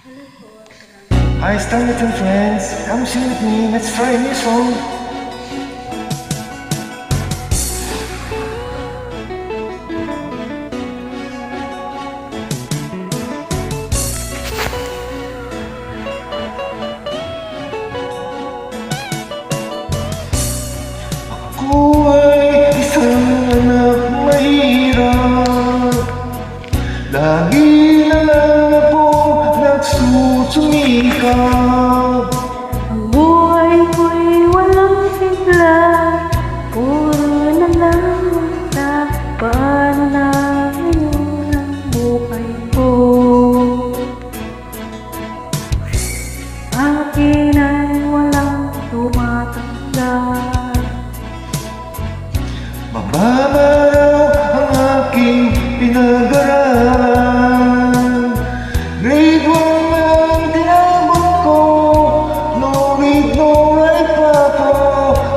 Hi, Starlet and friends. Come sing with me. Let's try a new song. Ako ay isang anak mahirap. Lagi na lang ako nagsusumikap. Ang buhay ko'y walang sigla, puro na lang sa paano na ngayon ang buhay ko. Akin ay walang tumatanggap. Mababaraw ang aking pinag-aralan. Grade 1 lang tinabot ko. No read, no write pa ako.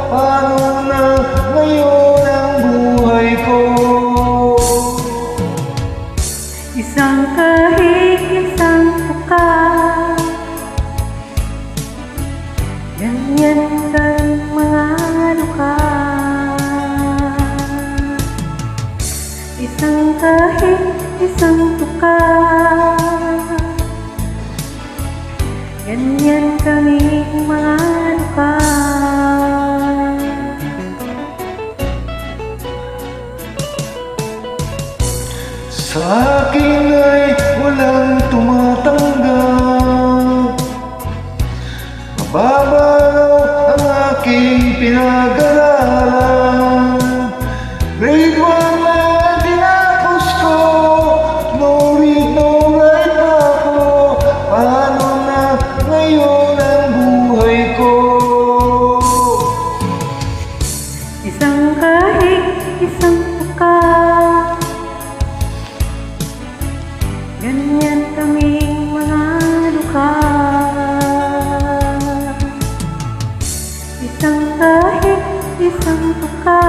Paano na ngayon ang buhay ko? Isang kahig, isang tuka, ganyan kang mga luka. Isang kahig, isang tuka, ganyan kaming mga luka. Sa akin ay walang tumatanggap. Mababaraw ang aking pinag-aralan. Grade 1 lang tinapos ko. No read, no write pa ako. Paano na ngayon ang buhay ko? Isang kahig, isang tuka, ganyan kaming mga luka. Isang kahig, isang tuka,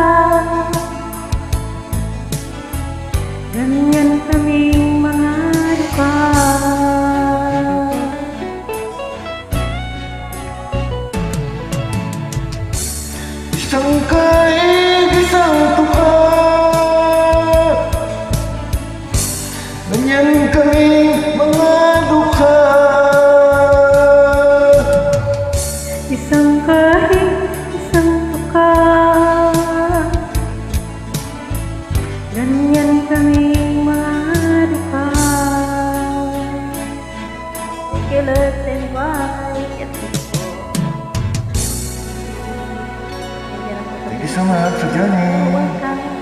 ganyan kaming mga luka. Isang kahig, isang tuka, ganyan kaming mga dukha. Isang kahig, isang tuka, ganyan kaming mga luka. Thank you, Lord, and bye. Thank you so much for joining. Welcome.